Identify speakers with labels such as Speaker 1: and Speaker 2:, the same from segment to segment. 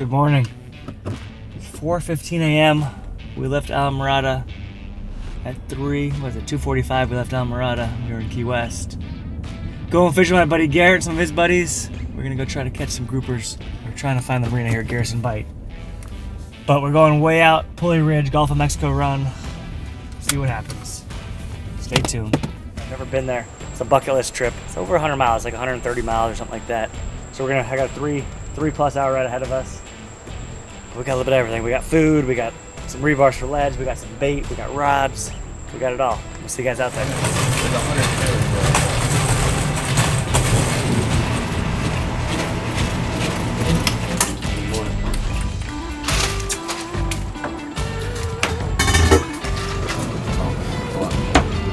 Speaker 1: Good morning. It's 4:15 a.m. We left Alamorada at 2:45 we left Alamorada. We were in Key West. Going fishing with my buddy Garrett, some of his buddies. We're gonna go try to catch some groupers. We're trying to find the marina here at Garrison Bight. But we're going way out, Pulley Ridge, Gulf of Mexico run. See what happens. Stay tuned. I've never been there. It's a bucket list trip. It's over 100 miles, like 130 miles or something like that. So I got a three plus hour ride ahead of us. We got a little bit of everything. We got food, we got some rebars for ledge, we got some bait, we got rods, we got it all. We'll see you guys out there.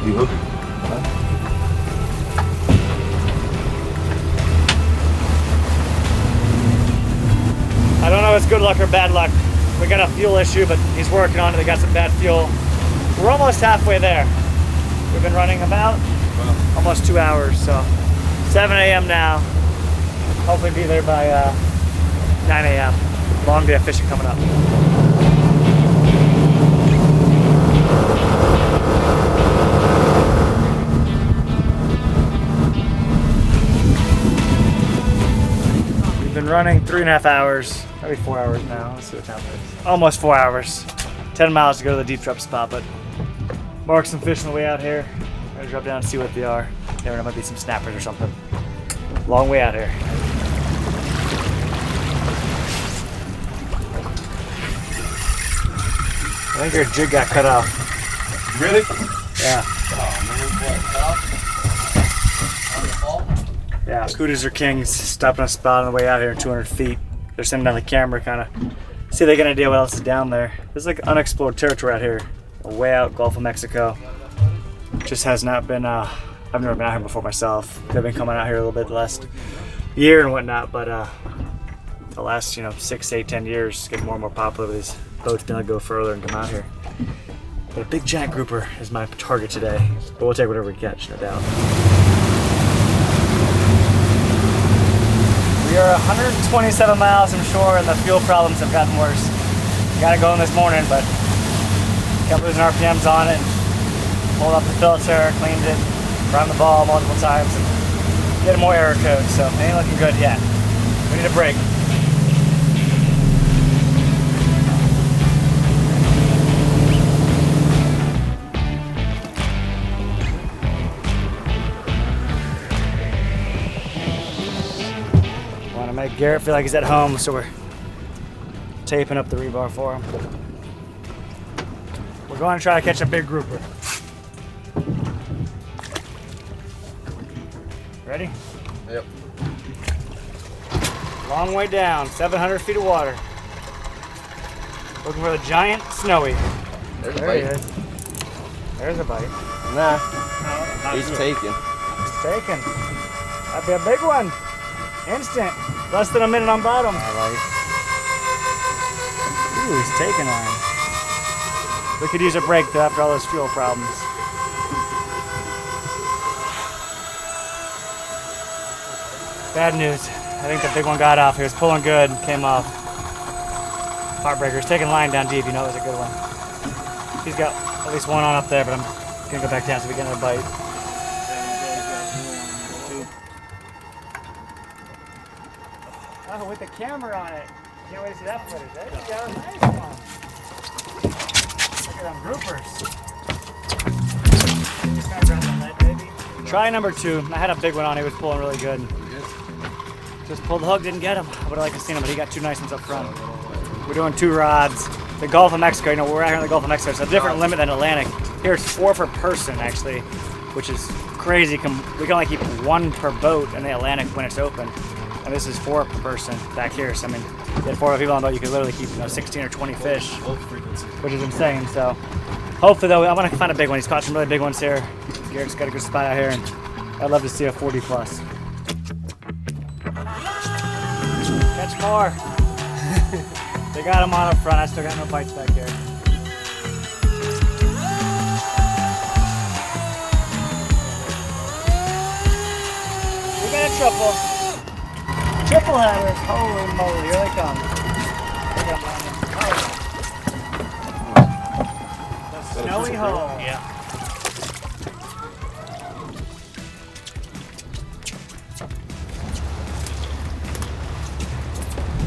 Speaker 2: You hook?
Speaker 1: I don't know if it's good luck or bad luck. We got a fuel issue, but he's working on it. They got some bad fuel. We're almost halfway there. We've been running about almost 2 hours, so 7 a.m. now. Hopefully be there by 9 a.m. Long day of fishing coming up. We've been running 3.5 hours. Maybe 4 hours now. Let's see what time it is. Almost 4 hours. 10 miles to go to the deep drop spot, but mark some fish on the way out here. I'm gonna drop down and see what they are. There might be some snappers or something. Long way out here. I think your jig got cut off.
Speaker 2: Really?
Speaker 1: Yeah.
Speaker 2: Oh,
Speaker 1: Yeah. Cooties are kings. Stopping a spot on the way out here in 200 feet. They're sending down the camera, kind of see if they get an idea what else is down there. There's like unexplored territory out here, way out Gulf of Mexico. Just has not been. I've never been out here before myself. They've been coming out here a little bit the last year and whatnot, but the last 6, 8, 10 years, it's getting more and more popular with these boats being able to go further and come out here. But a big giant grouper is my target today. But we'll take whatever we catch, no doubt. We are 127 miles from shore and the fuel problems have gotten worse. Got it going this morning, but kept losing RPMs on it. Pulled up the filter, cleaned it, primed the ball multiple times, and getting more error codes, so it ain't looking good yet. We need a break. Make Garrett feel like he's at home, so we're taping up the rebar for him. We're going to try to catch a big grouper. Ready?
Speaker 2: Yep.
Speaker 1: Long way down, 700 feet of water. Looking for the giant snowy.
Speaker 2: There's a
Speaker 1: There
Speaker 2: bite.
Speaker 1: he is. There's a bite.
Speaker 2: Nah,
Speaker 1: No,
Speaker 2: he's taken.
Speaker 1: He's taken. That'd be a big one. Instant. Less than a minute on bottom. Alright. Ooh, he's taking one. We could use a break though after all those fuel problems. Bad news. I think the big one got off. He was pulling good, came off. Heartbreaker. He's taking line down deep. You know it was a good one. He's got at least one on up there, but I'm gonna go back down so we get another bite. Oh, with the camera on it. Can't wait to see that footage. There you go. Nice one. Look at them groupers. Try number 2. I had a big one on. He was pulling really good. Just pulled the hook, didn't get him. I would have liked to see him, but he got 2 nice ones up front. We're doing 2 rods. The Gulf of Mexico, we're out here in the Gulf of Mexico. It's a different limit than Atlantic. Here it's 4 per person, actually, which is crazy. We can only keep 1 per boat in the Atlantic when it's open. And this is 4 per person back here. So I mean, you had 4 people on a boat, you could literally keep 16 or 20 fish, which is insane. So hopefully though, I want to find a big one. He's caught some really big ones here. Garrett's got a good spot out here, and I'd love to see a 40 plus. Catch more. They got him on up front. I still got no bites back here. We got a triple. Triple headers. Holy moly, here they come. Snowy hole.
Speaker 3: Yeah.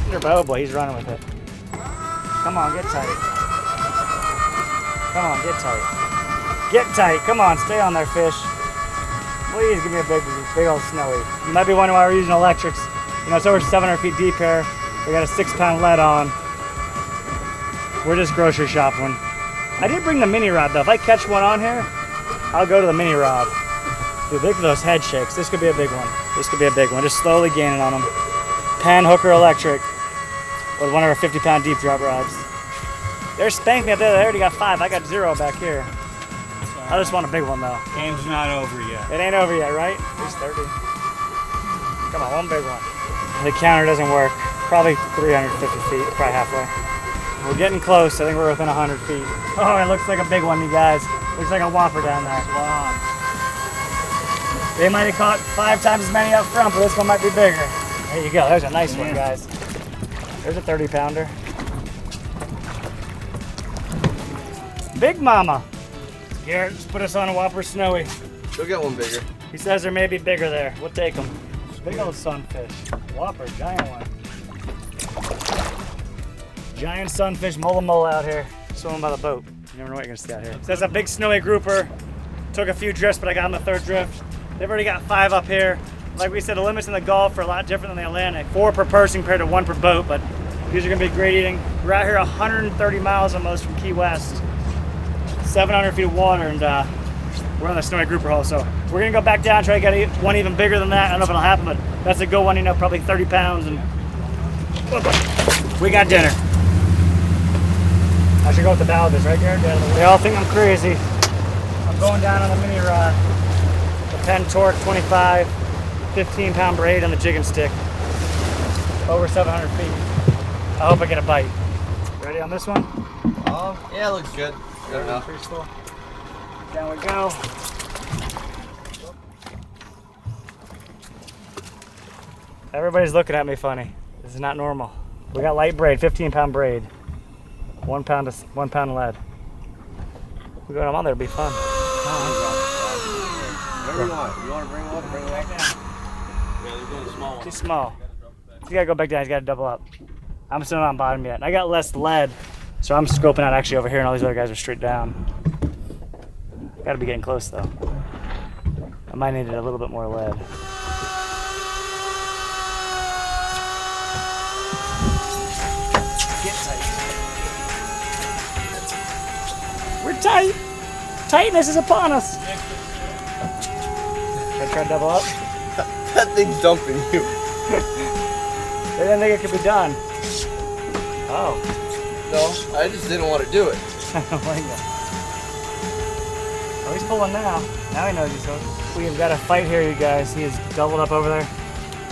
Speaker 1: Your bow boy, he's running with it. Come on, get tight. Come on, get tight. Get tight. Come on, stay on there, fish. Please give me a big old snowy. You might be wondering why we're using electrics. You know, it's over 700 feet deep here. We got a 6-pound lead on. We're just grocery shopping. I did bring the mini rod though. If I catch one on here, I'll go to the mini rod. Dude, look at those head shakes. This could be a big one. This could be a big one. Just slowly gaining on them. Penn Hooker Electric with one of our 50-pound deep drop rods. They're spanking me up there. They already got 5. I got 0 back here. I just want a big one though.
Speaker 3: Game's not over yet.
Speaker 1: It ain't over yet, right? There's 30. Come on, one big one. The counter doesn't work. Probably 350 feet, probably halfway. We're getting close. I think we're within 100 feet. Oh, it looks like a big one, you guys. Looks like a whopper down there. Wow. They might have caught 5 times as many up front, but this one might be bigger. There you go. There's a nice one, guys. There's a 30-pounder. Big mama. Garrett just put us on a whopper snowy.
Speaker 2: Go get one bigger.
Speaker 1: He says there may be bigger there. We'll take them. Big old sunfish. Whopper, giant one. Giant sunfish, mole out here. Swimming by the boat. You never know what you're gonna see out here. So that's a big snowy grouper. Took a few drifts, but I got on the 3rd drift. They've already got 5 up here. Like we said, the limits in the Gulf are a lot different than the Atlantic. 4 per person compared to 1 per boat, but these are gonna be great eating. We're out here 130 miles almost from Key West. 700 feet of water, and we're on the snowy grouper hole. So we're gonna go back down, try to get one even bigger than that. I don't know if it'll happen, but that's a good one, you know, probably 30 pounds. And we got dinner. I should go with the bow of this, right, Garrett? They all think I'm crazy. I'm going down on the mini rod. The Penn Torque 25, 15-pound braid on the jigging stick. Over 700 feet. I hope I get a bite. Ready on this one?
Speaker 2: Yeah, it looks good. Good enough.
Speaker 1: Down we go. Everybody's looking at me funny. This is not normal. We got light braid, 15-pound braid. 1 pound of lead. We got them on there, it'll be fun.
Speaker 2: Whatever you want. You want to bring one? Bring it back down. Yeah, they're doing the small one.
Speaker 1: Too small. You gotta go back down. You gotta double up. I'm still not on bottom yet. And I got less lead, so I'm scoping out actually over here, and all these other guys are straight down. Gotta be getting close though. I might need a little bit more lead. Get tight. We're tight. Tightness is upon us. Should I try to double up?
Speaker 2: That thing's dumping you.
Speaker 1: They didn't think it could be done. Oh.
Speaker 2: No, I just didn't want to do it.
Speaker 1: Oh, he's pulling now. Now he knows he's hooked. We have got a fight here, you guys. He is doubled up over there.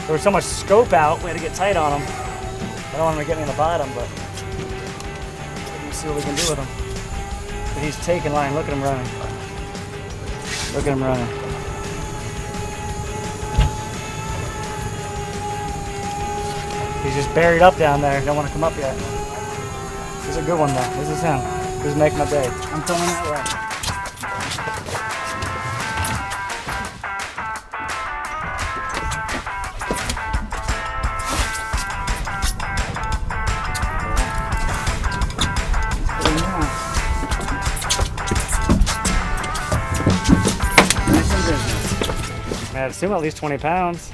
Speaker 1: There was so much scope out, we had to get tight on him. I don't want him to get me in the bottom, but we'll see what we can do with him. But he's taking line. Look at him running. Look at him running. He's just buried up down there. Don't want to come up yet. This is a good one, though. This is him. This is making my day. I'm coming that way. I'd assume at least 20 pounds.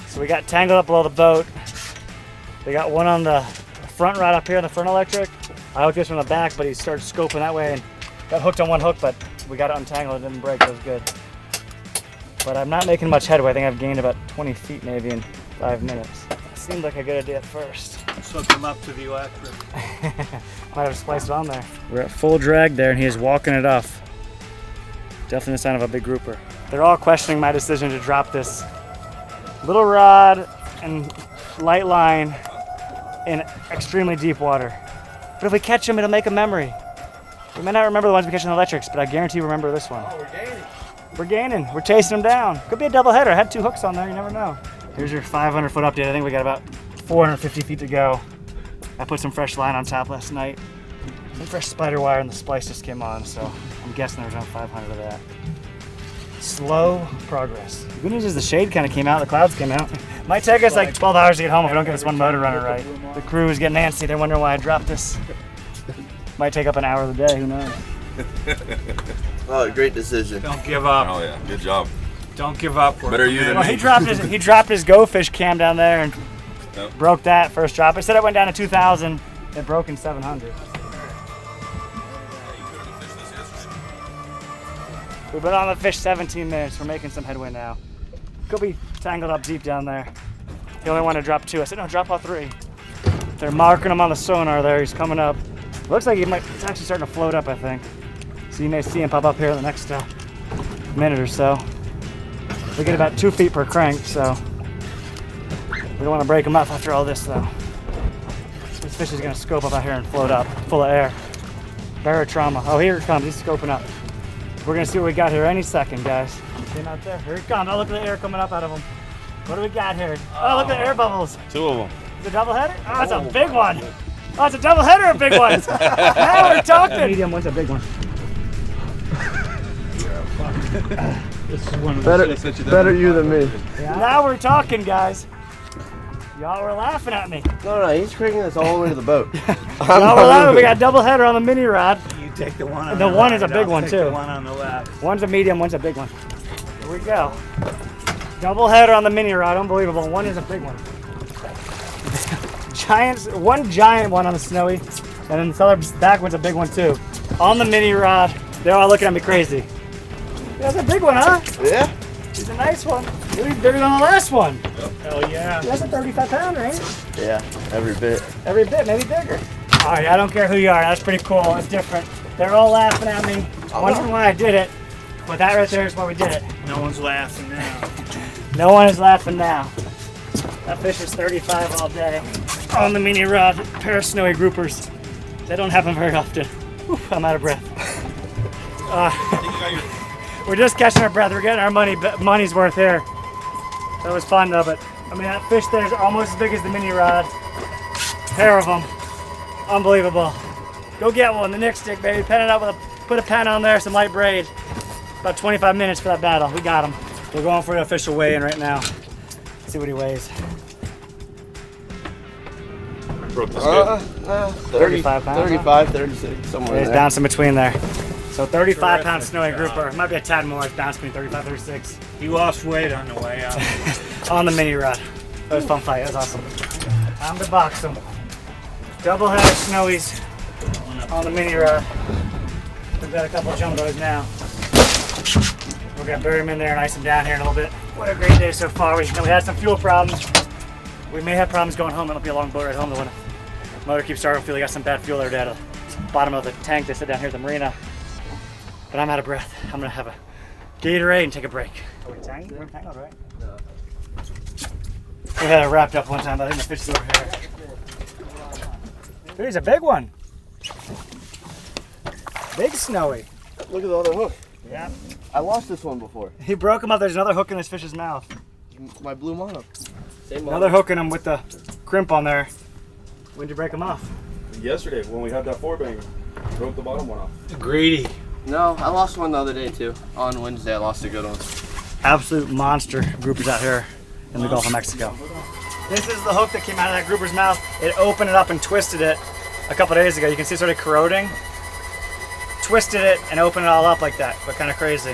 Speaker 1: So we got tangled up below the boat. We got one on the front rod up here, the front electric. I hooked this from the back, but he started scoping that way and got hooked on one hook, but we got it untangled. It didn't break. It was good. But I'm not making much headway. I think I've gained about 20 feet maybe in 5 minutes. It seemed like a good idea at first.
Speaker 3: Let's hook him up to the electric.
Speaker 1: Might have spliced it on there. We're at full drag there, and he is walking it off. Definitely a sign of a big grouper. They're all questioning my decision to drop this little rod and light line in extremely deep water. But if we catch them, it'll make a memory. We may not remember the ones we catch in the electrics, but I guarantee we remember this one.
Speaker 2: Oh, we're gaining.
Speaker 1: We're gaining. We're chasing them down. Could be a double header. I had 2 hooks on there. You never know. Here's your 500-foot update. I think we got about 450 feet to go. I put some fresh line on top last night. Some fresh spider wire and the splice just came on, so I'm guessing there's around 500 of that. Slow progress. The good news is the shade kind of came out, the clouds came out. Might take us like 12 hours to get home if we don't get this one motor running right. The crew is getting antsy, they're wondering why I dropped this. Might take up an hour of the day, who knows?
Speaker 4: Oh, great decision.
Speaker 3: Don't give up.
Speaker 5: Oh yeah, good job.
Speaker 3: Don't give up.
Speaker 5: Better you than
Speaker 1: Well,
Speaker 5: me.
Speaker 1: he dropped his Go Fish cam down there and
Speaker 5: Yep.
Speaker 1: broke that first drop. It said it went down to 2,000. It broke in 700. We've been on the fish 17 minutes. We're making some headway now. Could be tangled up deep down there. He only wanted to drop 2. I said, no, drop all 3. They're marking him on the sonar there. He's coming up. Looks like it's actually starting to float up, I think. So you may see him pop up here in the next minute or so. We get about 2 feet per crank, so we don't want to break him up after all this, though. This fish is going to scope up out here and float up, full of air. Barotrauma. Oh, here it comes. He's scoping up. We're going to see what we got here any second, guys. See him out there? Here he comes. Oh, look at the air coming up out of him. What do we got here? Oh, look at the air bubbles.
Speaker 5: 2 of them.
Speaker 1: It's a double header? Oh, it's a big one. Oh, it's a double header of big ones. Now we're talking. Medium one's a big one.
Speaker 3: This is one of
Speaker 4: Better you than me.
Speaker 1: Yeah. Now we're talking, guys. Y'all were laughing at me.
Speaker 4: No, he's cranking this all the way to the boat.
Speaker 1: Y'all were laughing. We got double header on the mini rod.
Speaker 3: You take the one on
Speaker 1: The
Speaker 3: the
Speaker 1: one
Speaker 3: right,
Speaker 1: is a big
Speaker 3: I'll
Speaker 1: one,
Speaker 3: take
Speaker 1: too.
Speaker 3: The one on the left.
Speaker 1: One's a medium, one's a big one. Here we go. Double header on the mini rod, unbelievable. One is a big one. One giant one on the snowy, and then the other back one's a big one too. On the mini rod, they're all looking at me crazy. That's a big one, huh?
Speaker 4: Yeah.
Speaker 1: He's a nice one. He's bigger than the last one.
Speaker 3: Hell yeah.
Speaker 1: That's a 35 pounder, ain't it?
Speaker 4: Yeah, every bit.
Speaker 1: Every bit, maybe bigger. All right, I don't care who you are. That's pretty cool. It's different. They're all laughing at me, wondering why I did it. But that right there is why we did it.
Speaker 3: No one's laughing now.
Speaker 1: No one is laughing now. That fish is 35 all day. On the mini rod, pair of snowy groupers. They don't happen very often. Whew, I'm out of breath. We're just catching our breath. We're getting our money's worth here. That was fun though, but I mean that fish there is almost as big as the mini rod. Pair of them. Unbelievable. Go get one. The Nick stick, baby. Pen it up with put a pen on there, some light braid. About 25 minutes for that battle. We got him. We're going for an official weigh-in right now. Let's see what he weighs.
Speaker 5: Broke this good.
Speaker 1: 35 pounds,
Speaker 4: 35, 36, somewhere
Speaker 1: He's
Speaker 4: in there.
Speaker 1: bouncing between there. So 35 pound
Speaker 3: Terrific
Speaker 1: snowy
Speaker 3: job.
Speaker 1: grouper. Might be a tad more. It's bouncing between 35, 36.
Speaker 3: He lost weight on the way out.
Speaker 1: On the mini rod. That was a fun fight. That was awesome. Time to box him. Double head snowies on the mini rod. We've got a couple of jumbos now. We're gonna bury him in there and ice him down here in a little bit. What a great day so far. We had some fuel problems. We may have problems going home. It'll be a long boat ride home. The motor keeps starting to feel we got some bad fuel there at the bottom of the tank they sit down here at the Marina. But I'm out of breath. I'm gonna have a Gatorade and take a break. Are we tangled? We're tangled, right? No. We had it wrapped up one time, but I think the fish is over here. Dude, he's a big one. Big snowy.
Speaker 4: Look at the other hook.
Speaker 1: Yeah.
Speaker 4: I lost this one before.
Speaker 1: He broke him up. There's another hook in this fish's mouth.
Speaker 4: My blue mono. Same mono.
Speaker 1: Another hook in him with the crimp on there. When'd you break him off?
Speaker 5: Yesterday when we had that 4-banger, broke the bottom one off.
Speaker 3: Greedy.
Speaker 4: No, I lost one the other day too. On Wednesday, I lost a good one.
Speaker 1: Absolute monster groupers out here in the Gulf of Mexico. This is the hook that came out of that grouper's mouth. It opened it up and twisted it a couple days ago. You can see it started corroding. Twisted it and opened it all up like that, but kind of crazy.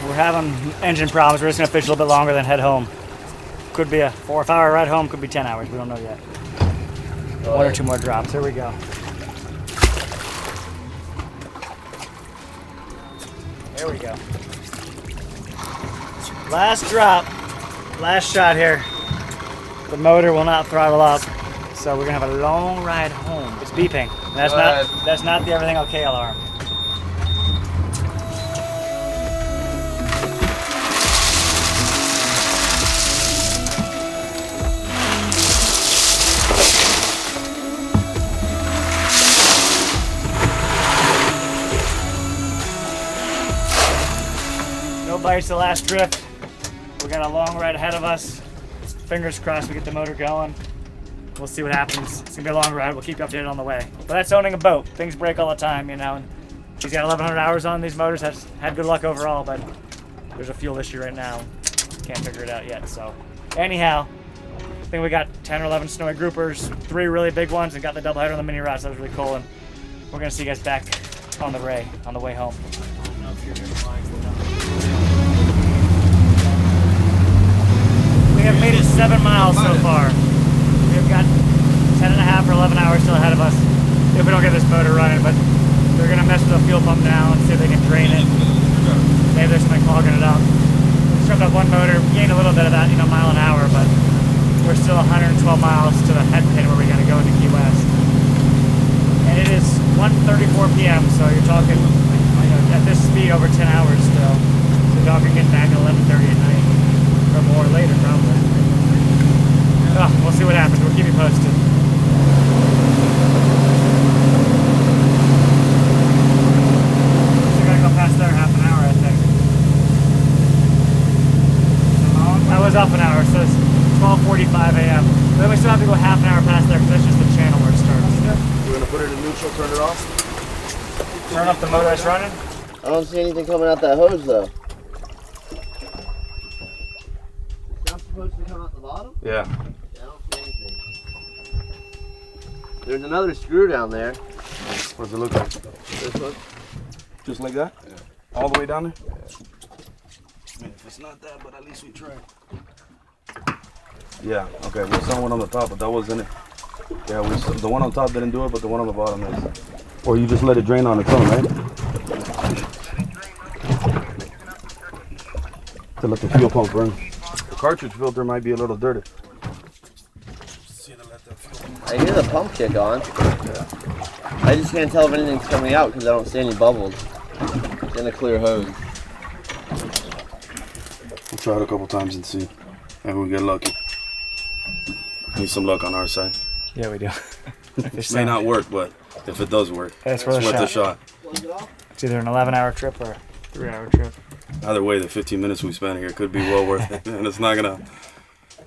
Speaker 1: We're having engine problems. We're just gonna fish a little bit longer than head home. Could be a 4 or 5 hour ride home, could be 10 hours, we don't know yet. One or two more drops, here we go. There we go. Last drop, last shot here. The motor will not throttle up, so we're gonna have a long ride home. It's beeping. That's not the everything okay alarm. No bites the last drift. We got a long ride ahead of us. Fingers crossed we get the motor going. we'll see what happens. It's gonna be a long ride. We'll keep you updated on the way. But that's owning a boat. Things break all the time, you know. And he's got 1,100 hours on these motors. Has had good luck overall, but there's a fuel issue right now. Can't figure it out yet. So, anyhow, I think we got 10 or 11 snowy groupers, 3 really big ones, and got the double header on the mini rods. So that was really cool. And we're gonna see you guys back on the Ray on the way home. We have made it 7 miles so far. We've got 10.5 or 11 hours still ahead of us if we don't get this motor running, but they're gonna mess with the fuel pump now and see if they can drain it. Maybe there's something clogging it up. Stripped up one motor, gained a little bit of that, you know, mile an hour, but we're still 112 miles to the head pin where we gotta go into Key West. And it is 1:34 p.m., so you're talking, you know, at this speed over 10 hours still. So you're talking getting back at 11:30 at night, or more later probably. We'll see what happens. We'll keep you posted. So we gotta go past there half an hour, I think. That was up an hour, so it's 12:45 a.m. Then we still have to go half an hour past there because that's just the channel where it starts.
Speaker 5: We're gonna put it in neutral, turn it off.
Speaker 1: Turn up the motor that's running.
Speaker 2: I don't see anything coming out that hose though. It's not supposed to come out the bottom?
Speaker 5: Yeah.
Speaker 2: I don't see anything. There's another screw down there.
Speaker 5: What does it look like?
Speaker 2: This one?
Speaker 5: Just like that? Yeah. All the way down there? Yeah. I mean, if it's not that, but at least we tried. Yeah, okay, we saw one on the top, but that wasn't it. Yeah, the one on top didn't do it, but the one on the bottom is. Or you just let it drain on its own, right? To let the fuel pump burn. The cartridge filter might be a little dirty.
Speaker 2: I hear the pump kick on.
Speaker 5: Yeah.
Speaker 2: I just can't tell if anything's coming out because I don't see any bubbles. It's in a clear hose.
Speaker 5: We'll try it a couple times and see. Maybe we get lucky. Need some luck on our side.
Speaker 1: Yeah, we do.
Speaker 5: It may not work, but if it does work,
Speaker 1: it's
Speaker 5: worth a shot.
Speaker 1: It's either an 11-hour trip or a 3-hour trip.
Speaker 5: Either way, the 15 minutes we spent here could be well worth it, and it's not gonna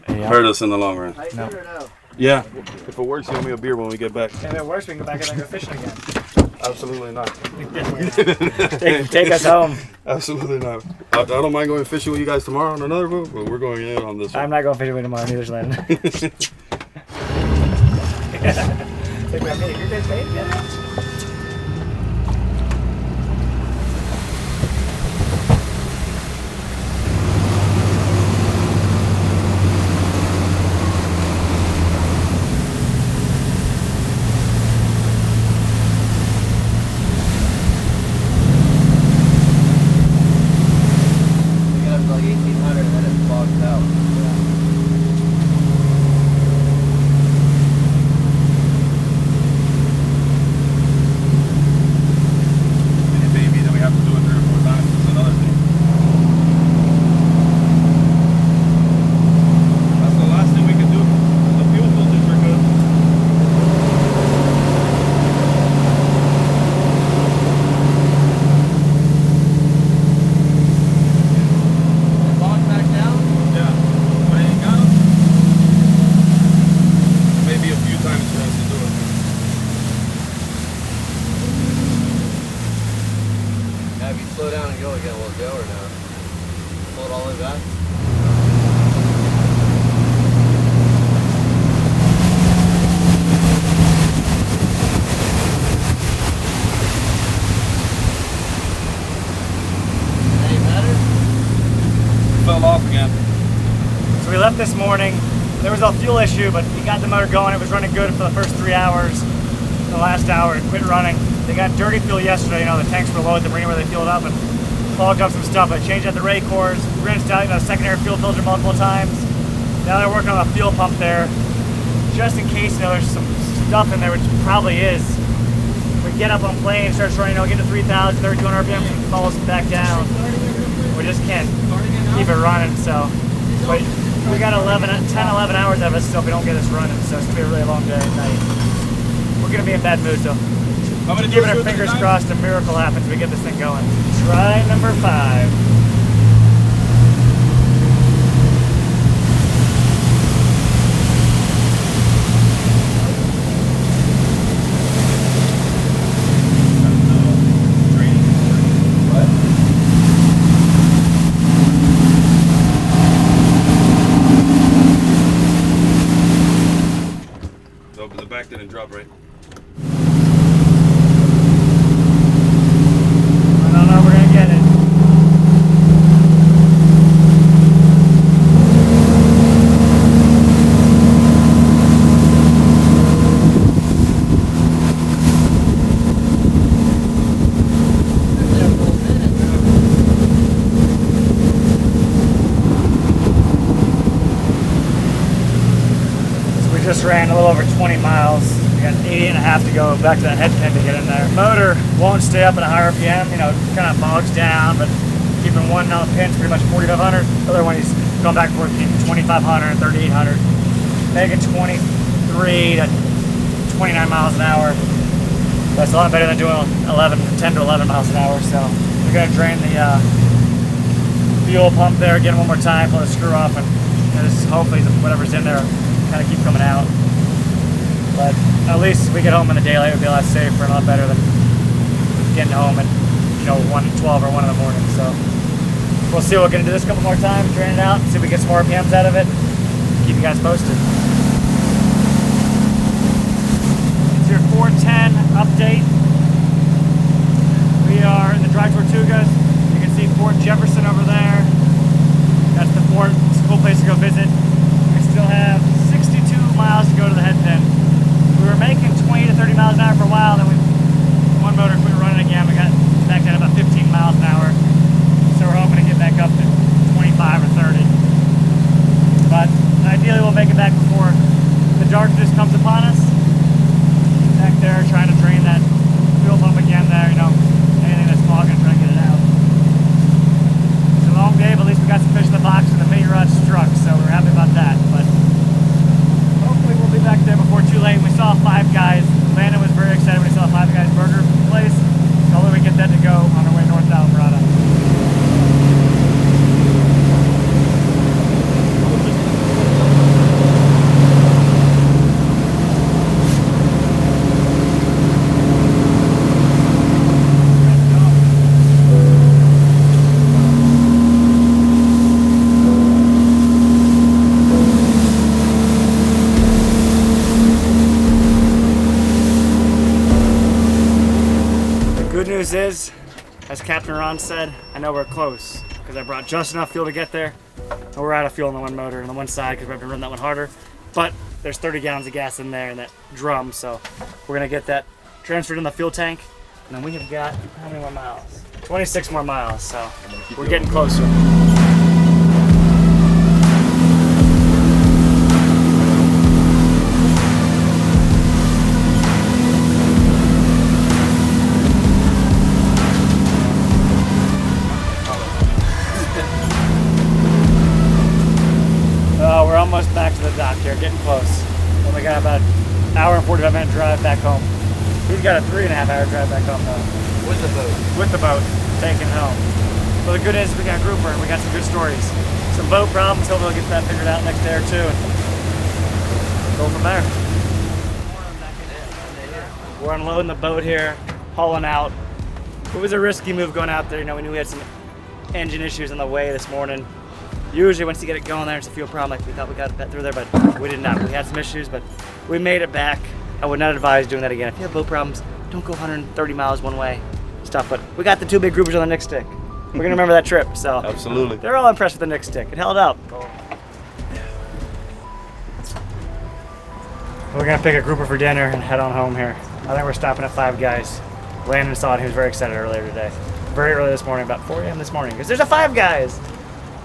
Speaker 5: hurt us in the long run.
Speaker 1: No.
Speaker 5: Yeah, if it works, you owe me a beer when we get back.
Speaker 1: If it works, we can go back and go fishing again.
Speaker 5: Absolutely not.
Speaker 1: Take us home.
Speaker 5: Absolutely not. I don't mind going fishing with you guys tomorrow on another boat, but we're going in on this one.
Speaker 1: I'm not going fishing with tomorrow, neither's Lynn. So we left this morning. There was a fuel issue, but we got the motor going. It was running good for the first 3 hours. The last hour, it quit running. They got dirty fuel yesterday. You know, the tanks were low at the Marina where they filled up and clogged up some stuff. I changed out the ray cores, rinsed out the secondary fuel filter multiple times. Now they're working on a fuel pump there, just in case, you know, there's some stuff in there, which probably is. We get up on plane, starts running, you know, get to 3,000, 3,200 RPM, and falls back down. We just can't keep it running, so. But we got 10, 11 hours of it still if we don't get this running, so it's gonna be a really long day at night. We're gonna be in bad mood, so keeping our fingers crossed a miracle happens, we get this thing going. Try number 5. just ran a little over 20 miles. We got 80 and a half to go back to that head pin to get in there. Motor won't stay up at a higher RPM, you know, kind of bogs down, but keeping one on the pin's pretty much 4,500. The other one he's going back and forth between 2,500 and 3,800. Making 23 to 29 miles an hour. That's a lot better than doing 10 to 11 miles an hour. So we're gonna drain the fuel pump there again one more time, pull the screw off, and just hopefully whatever's in there kind of keep coming out. But at least we get home in the daylight, it'll be a lot safer and a lot better than getting home at 1:12 or 1 in the morning. So we'll see. We're gonna do this a couple more times, drain it out, see if we get some more RPMs out of it. Keep you guys posted. It's your 410 update. We are in the drive toward Tortugas. You can see Fort Jefferson over there. That's the fort. It's a cool place to go visit. We still have 62 miles to go to the head pin. We were making 20 to 30 miles an hour for a while, then one motor quit running again. We got back down about 15 miles an hour. So we're hoping to get back up to 25 or 30. But ideally we'll make it back before the darkness comes upon us. Back there trying to drain that fuel pump again there, anything that's clogging, trying to get it out. It's a long day, but at least we got some fish in the box and the mini rod struck, so we're happy about that. But hopefully we'll be back there before too late. We saw Five Guys. Landon was very excited when he saw Five Guys burger place. So hopefully we get that to go on our way north to Alvarado. Is, as Captain Ron said, I know we're close because I brought just enough fuel to get there, and we're out of fuel on the one motor on the one side because we have to run that one harder. But there's 30 gallons of gas in there in that drum, so we're gonna get that transferred in the fuel tank, and then we have got how many more miles? 26 more miles, so we're getting closer. Almost back to the dock here, getting close. Only got about an hour and 45-minute drive back home. He's got a 3.5-hour drive back home though.
Speaker 2: With the boat.
Speaker 1: With the boat, taking home. Well, the good is we got a grouper and we got some good stories. Some boat problems, hopefully we'll get that figured out next day or two and go from there. We're unloading the boat here, hauling out. It was a risky move going out there. We knew we had some engine issues on the way this morning. Usually once you get it going there, it's a fuel problem. Like we thought we got that through there, but we did not. We had some issues, but we made it back. I would not advise doing that again. If you have boat problems, don't go 130 miles one way. Stuff, but we got the 2 big groupers on the Nick stick. We're gonna remember that trip, so.
Speaker 5: Absolutely.
Speaker 1: They're all impressed with the Nick stick. It held up. We're gonna pick a grouper for dinner and head on home here. I think we're stopping at Five Guys. Landon saw it, he was very excited earlier today. Very early this morning, about 4 a.m. this morning, because there's a Five Guys.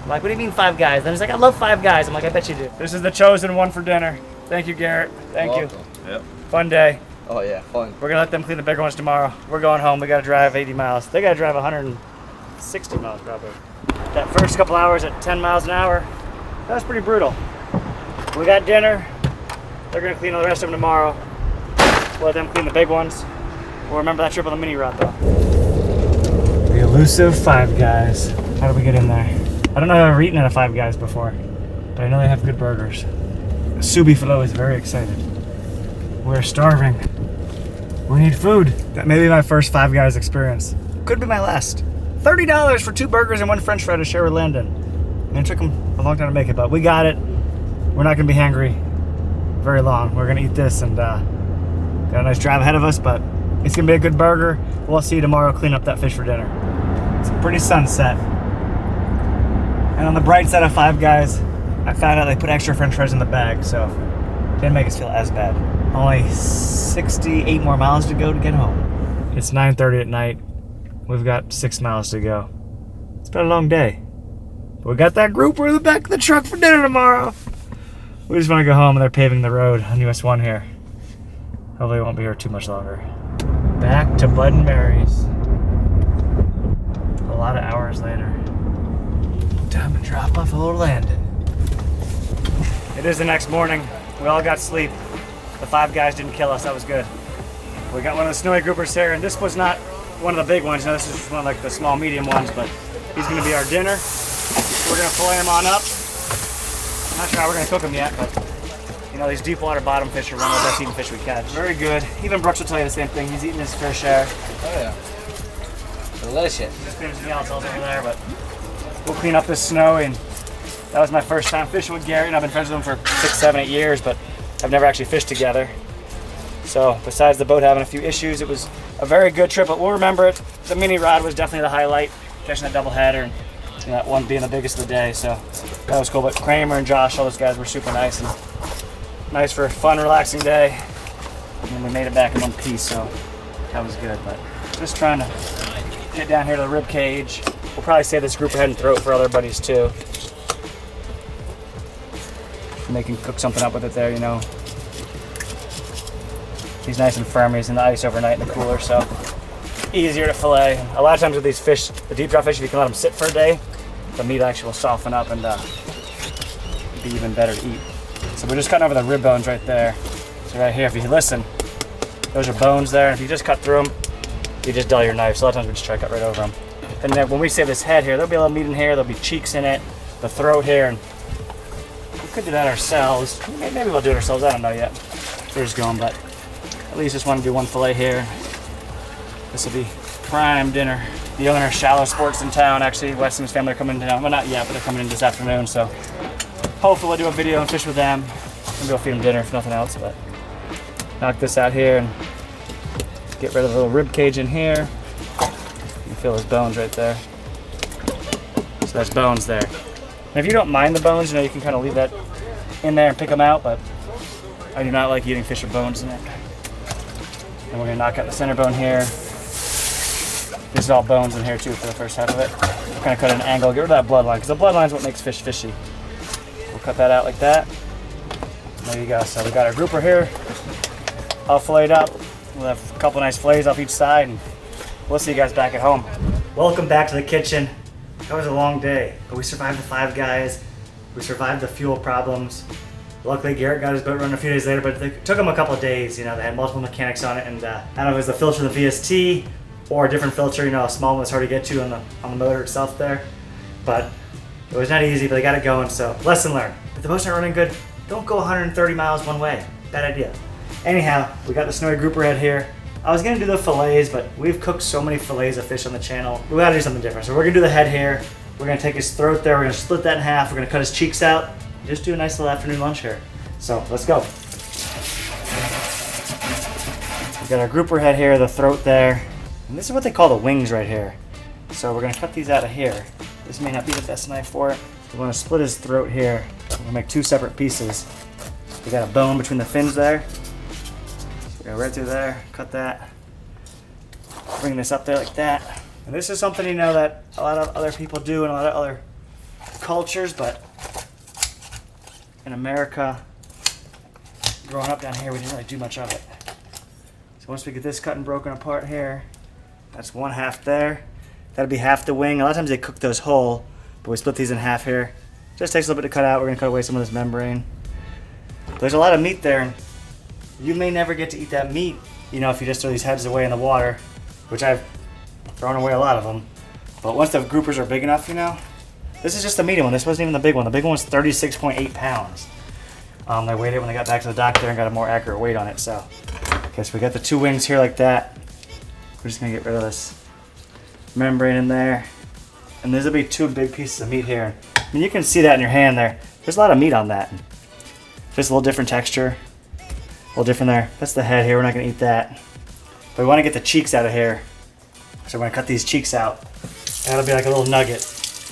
Speaker 1: I'm like, what do you mean Five Guys? Then he's like, I love Five Guys. I'm like, I bet you do. This is the chosen one for dinner. Thank you, Garrett. Thank you.
Speaker 5: Yep.
Speaker 1: Fun day.
Speaker 2: Oh yeah, fun.
Speaker 1: We're gonna let them clean the bigger ones tomorrow. We're going home. We gotta drive 80 miles. They gotta drive 160 miles probably. That first couple hours at 10 miles an hour, that was pretty brutal. We got dinner. They're gonna clean all the rest of them tomorrow. We'll let them clean the big ones. We'll remember that trip on the mini rod though. The elusive Five Guys. How did we get in there? I don't know if I've ever eaten at a Five Guys before, but I know they have good burgers. Subi Filo is very excited. We're starving. We need food. That may be my first Five Guys experience. Could be my last. $30 for 2 burgers and 1 French fry to share with Landon. And it took him a long time to make it, but we got it. We're not gonna be hangry very long. We're gonna eat this and got a nice drive ahead of us, but it's gonna be a good burger. We'll see you tomorrow, clean up that fish for dinner. It's a pretty sunset. And on the bright side of Five Guys, I found out they put extra French fries in the bag, so it didn't make us feel as bad. Only 68 more miles to go to get home. It's 9:30 at night. We've got 6 miles to go. It's been a long day. But we got that grouper in the back of the truck for dinner tomorrow. We just want to go home, and they're paving the road on US 1 here. Hopefully we won't be here too much longer. Back to Bud and Mary's. A lot of hours later. Time to drop off old Landon. It is the next morning. We all got sleep. The 5 guys didn't kill us. That was good. We got one of the snowy groupers here, and this was not one of the big ones. You know, this is just one of like the small, medium ones, but he's going to be our dinner. We're going to fillet him on up. I'm not sure how we're going to cook him yet, but you know, these deep water bottom fish are one of the best eating fish we catch. Very good. Even Brooks will tell you the same thing. He's eating his fair share.
Speaker 2: Oh yeah. Delicious.
Speaker 1: Just finishing the over there, but we'll clean up this snow. And that was my first time fishing with Garrett. I've been friends with him for 6, 7, 8 years, but I've never actually fished together. So besides the boat having a few issues, it was a very good trip, but we'll remember it. The mini rod was definitely the highlight, catching that double header, and you know, that one being the biggest of the day. So that was cool. But Kramer and Josh, all those guys were super nice and nice for a fun, relaxing day. And we made it back in one piece, so that was good. But just trying to get down here to the rib cage. We'll probably save this grouper head and throat for other buddies too. And they can cook something up with it there, you know. He's nice and firm. He's in the ice overnight in the cooler, so easier to fillet. A lot of times with these fish, the deep dry fish, if you can let them sit for a day, the meat actually will soften up and be even better to eat. So we're just cutting over the rib bones right there. So right here, if you listen, those are bones there, and if you just cut through them, you just dull your knife. So a lot of times we just try to cut right over them. And then when we save this head here, there'll be a little meat in here, there'll be cheeks in it, the throat here, and we could do that ourselves. Maybe we'll do it ourselves, I don't know yet. We're just going, but at least just want to do one fillet here. This will be prime dinner. The owner of Shallow Sports in town, actually, Weston's family are coming in town. Well, not yet, but they're coming in this afternoon, so hopefully we'll do a video and fish with them. Maybe we'll feed them dinner if nothing else, but knock this out here and get rid of the little rib cage in here. You can feel those bones right there. So there's bones there. And if you don't mind the bones, you know, you can kind of leave that in there and pick them out, but I do not like eating fish with bones in it. And we're gonna knock out the center bone here. This is all bones in here too for the first half of it. We're gonna cut at an angle, get rid of that bloodline, because the bloodline is what makes fish fishy. We'll cut that out like that. There you go. So we got our grouper here, all filleted up. We'll have a couple nice fillets off each side, and we'll see you guys back at home. Welcome back to the kitchen. That was a long day, but we survived the 5 guys. We survived the fuel problems. Luckily, Garrett got his boat running a few days later, but it took him a couple of days. You know, they had multiple mechanics on it, and I don't know if it was the filter of the VST or a different filter. You know, a small one that's hard to get to on the motor itself there. But it was not easy, but they got it going. So lesson learned: if the boat's not running good, don't go 130 miles one way. Bad idea. Anyhow, we got the snowy grouper head here. I was gonna do the fillets, but we've cooked so many fillets of fish on the channel. We gotta do something different. So we're gonna do the head here. We're gonna take his throat there. We're gonna split that in half. We're gonna cut his cheeks out. Just do a nice little afternoon lunch here. So let's go. We got our grouper head here, the throat there. And this is what they call the wings right here. So we're gonna cut these out of here. This may not be the best knife for it. We wanna split his throat here. We're gonna make 2 separate pieces. We got a bone between the fins there. So we go right through there, cut that. Bring this up there like that. And this is something, you know, that a lot of other people do in a lot of other cultures, but in America, growing up down here, we didn't really do much of it. So once we get this cut and broken apart here, that's 1/2 there. That'll be half the wing. A lot of times they cook those whole, but we split these in half here. Just takes a little bit to cut out. We're gonna cut away some of this membrane. There's a lot of meat there, and you may never get to eat that meat, you know, if you just throw these heads away in the water, which I've thrown away a lot of them. But once the groupers are big enough, you know, this is just the medium one. This wasn't even the big one. The big one was 36.8 pounds. They weighed it when they got back to the dock there and got a more accurate weight on it. So, okay, so we got the 2 wings here like that. We're just gonna get rid of this membrane in there. And there's gonna be 2 big pieces of meat here. I mean, you can see that in your hand there. There's a lot of meat on that. Just a little different texture. A little different there. That's the head here. We're not gonna eat that. But we wanna get the cheeks out of here. So we're gonna cut these cheeks out. That'll be like a little nugget.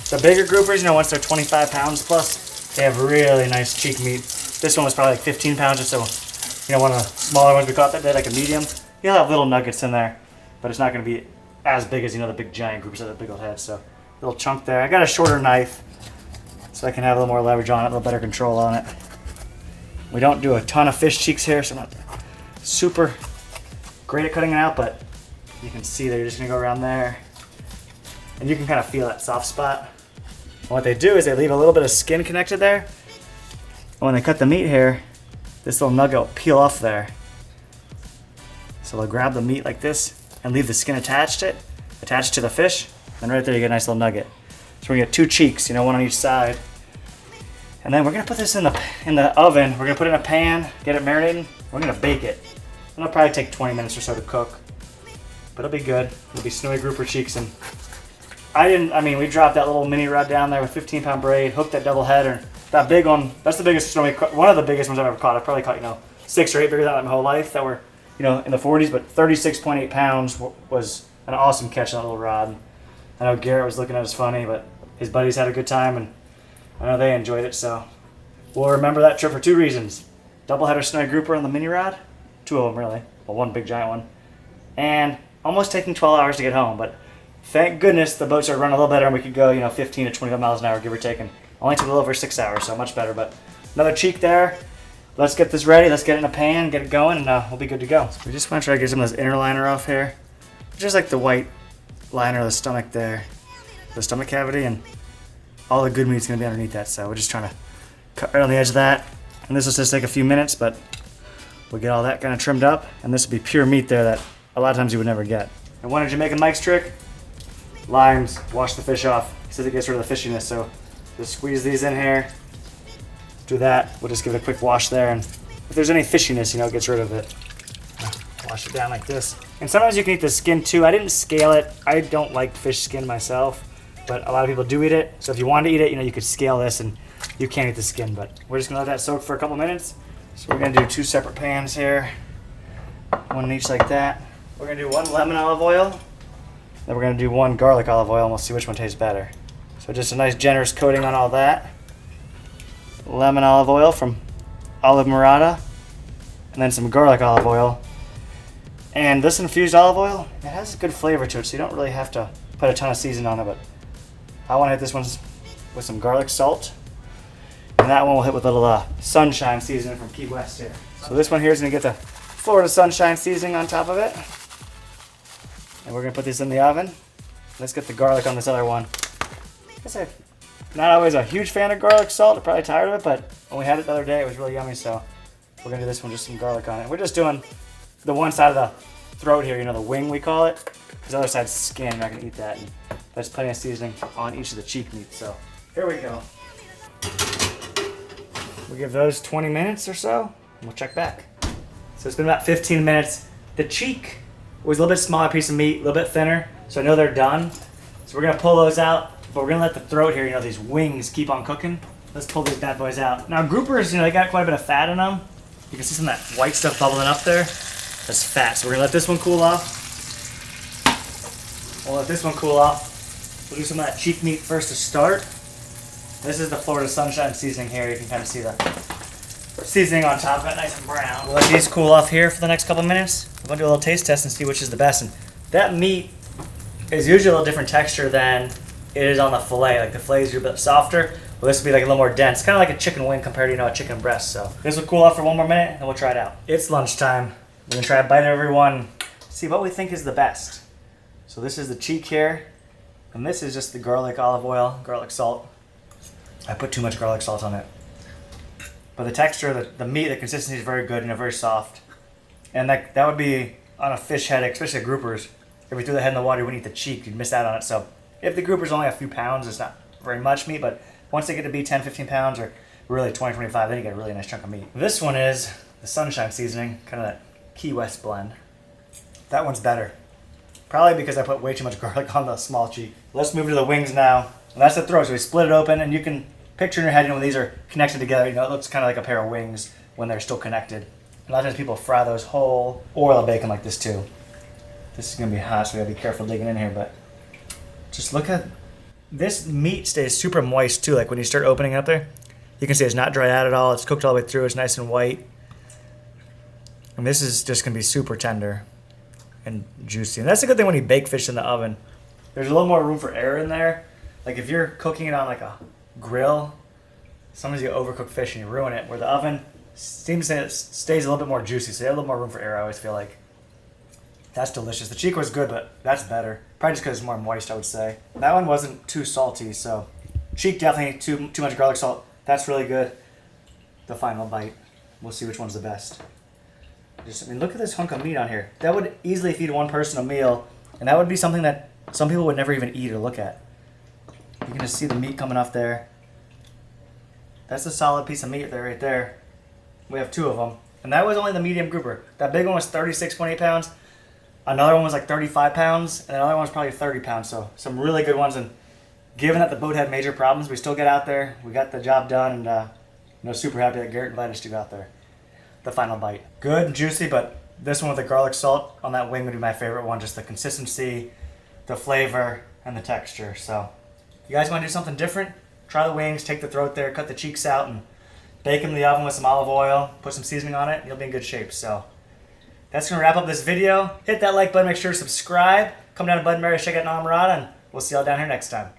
Speaker 1: The bigger groupers, you know, once they're 25 pounds plus, they have really nice cheek meat. This one was probably like 15 pounds or so. You know, one of the smaller ones we caught that day, like a medium. You'll have little nuggets in there, but it's not gonna be as big as, you know, the big giant groupers that have the big old heads. So, little chunk there. I got a shorter knife, so I can have a little more leverage on it, a little better control on it. We don't do a ton of fish cheeks here, so I'm not super great at cutting it out, but you can see that you're just gonna go around there. And you can kind of feel that soft spot. And what they do is they leave a little bit of skin connected there. And when they cut the meat here, this little nugget will peel off there. So they'll grab the meat like this and leave the skin attached to the fish. And right there you get a nice little nugget. So we're gonna get 2 cheeks, one on each side. And then we're gonna put this in the oven. We're gonna put it in a pan, get it marinating. We're gonna bake it. It'll probably take 20 minutes or so to cook, but it'll be good. It'll be snowy grouper cheeks. And we dropped that little mini rod down there with 15-pound braid, hooked that double header. That big one, that's the biggest snowy, one of the biggest ones I've ever caught. I've probably caught, 6 or 8 bigger than that my whole life that were, in the 40s, but 36.8 pounds was an awesome catch on that little rod. I know Garrett was looking at us funny, but his buddies had a good time, and I know they enjoyed it, so we'll remember that trip for 2 reasons. Double header snowy grouper on the mini rod, 2 of them really, well, 1 big giant one, and almost taking 12 hours to get home, but thank goodness the boat started running a little better and we could go, 15 to 25 miles an hour, give or take, and only took a little over 6 hours, so much better, but another cheek there. Let's get this ready, let's get it in a pan, get it going, and we'll be good to go. So we just want to try to get some of this inner liner off here, just like the white liner of the stomach there, the stomach cavity, and all the good meat's gonna be underneath that, so we're just trying to cut right on the edge of that. And this will just take a few minutes, but we'll get all that kind of trimmed up, and this will be pure meat there that a lot of times you would never get. And one of Jamaican Mike's trick, limes, wash the fish off. He says it gets rid of the fishiness, so just squeeze these in here, do that. We'll just give it a quick wash there, and if there's any fishiness, it gets rid of it. Wash it down like this. And sometimes you can eat the skin too. I didn't scale it. I don't like fish skin myself, but a lot of people do eat it. So if you want to eat it, you could scale this and you can't eat the skin, but we're just gonna let that soak for a couple minutes. So we're gonna do 2 separate pans here, one in each like that. We're gonna do 1 lemon olive oil, then we're gonna do 1 garlic olive oil, and we'll see which one tastes better. So just a nice generous coating on all that. Lemon olive oil from Olive Marina, and then some garlic olive oil. And this infused olive oil, it has a good flavor to it, so you don't really have to put a ton of seasoning on it, but I want to hit this one with some garlic salt. And that one will hit with a little sunshine seasoning from Key West here. So this one here is going to get the Florida sunshine seasoning on top of it. And we're going to put this in the oven. Let's get the garlic on this other one. I guess I'm not always a huge fan of garlic salt. I'm probably tired of it, but when we had it the other day, it was really yummy. So we're going to do this one, just some garlic on it. We're just doing the one side of the throat here, the wing we call it. Because the other side's skin, you're not going to eat that. And there's plenty of seasoning on each of the cheek meats. So here we go. We'll give those 20 minutes or so, and we'll check back. So it's been about 15 minutes. The cheek was a little bit smaller piece of meat, a little bit thinner, so I know they're done. So we're gonna pull those out, but we're gonna let the throat here, these wings keep on cooking. Let's pull these bad boys out. Now groupers, they got quite a bit of fat in them. You can see some of that white stuff bubbling up there. That's fat, so we're gonna let this one cool off. We'll let this one cool off. We'll do some of that cheek meat first to start. This is the Florida Sunshine seasoning here. You can kind of see the seasoning on top of it, nice and brown. We'll let these cool off here for the next couple minutes. We're going to do a little taste test and see which is the best. And that meat is usually a little different texture than it is on the fillet. Like the fillet is a bit softer. Well, this will be like a little more dense, kind of like a chicken wing compared to a chicken breast. So this will cool off for 1 more minute and we'll try it out. It's lunchtime. We're going to try a bite of every one, see what we think is the best. So this is the cheek here, and this is just the garlic olive oil, garlic salt. I put too much garlic salt on it. But the texture, the meat, the consistency is very good, very soft. And that would be on a fish head, especially the groupers. If we threw the head in the water, you wouldn't eat the cheek, you'd miss out on it. So if the grouper's only a few pounds, it's not very much meat, but once they get to be 10, 15 pounds, or really 20, 25, then you get a really nice chunk of meat. This one is the sunshine seasoning, kind of that Key West blend. That one's better. Probably because I put way too much garlic on the small cheek. Let's move to the wings now. And that's the throat, so we split it open, and you can picture in your head, when these are connected together, it looks kind of like a pair of wings when they're still connected. A lot of times people fry those whole, or they'll bake them like this too. This is gonna be hot, so we gotta be careful digging in here, but just look at, this meat stays super moist too. Like when you start opening up there, you can see it's not dried out at all. It's cooked all the way through, it's nice and white. And this is just gonna be super tender and juicy. And that's a good thing when you bake fish in the oven. There's a little more room for air in there. Like if you're cooking it on like a grill, sometimes you overcook fish and you ruin it. Where the oven, Seems that it stays a little bit more juicy, so they have a little more room for air, I always feel like. That's delicious. The cheek was good, but that's better. Probably just because it's more moist, I would say. That one wasn't too salty, so cheek definitely too much garlic salt. That's really good. The final bite. We'll see which one's the best. I mean, look at this hunk of meat on here. That would easily feed one person a meal, and that would be something that some people would never even eat or look at. You can just see the meat coming off there. That's a solid piece of meat there, right there. We have 2 of them. And that was only the medium grouper. That big one was 36.8 pounds. Another one was like 35 pounds. And another one was probably 30 pounds. So some really good ones. And given that the boat had major problems, we still get out there. We got the job done. And super happy that Garrett invited us to go out there. The final bite. Good and juicy, but this one with the garlic salt on that wing would be my favorite one. Just the consistency, the flavor, and the texture. So if you guys want to do something different, try the wings, take the throat there, cut the cheeks out, and bake them in the oven with some olive oil, put some seasoning on it, and you'll be in good shape. So that's going to wrap up this video. Hit that like button, make sure to subscribe. Come down to Bud and Mary's, check out Marina, and we'll see y'all down here next time.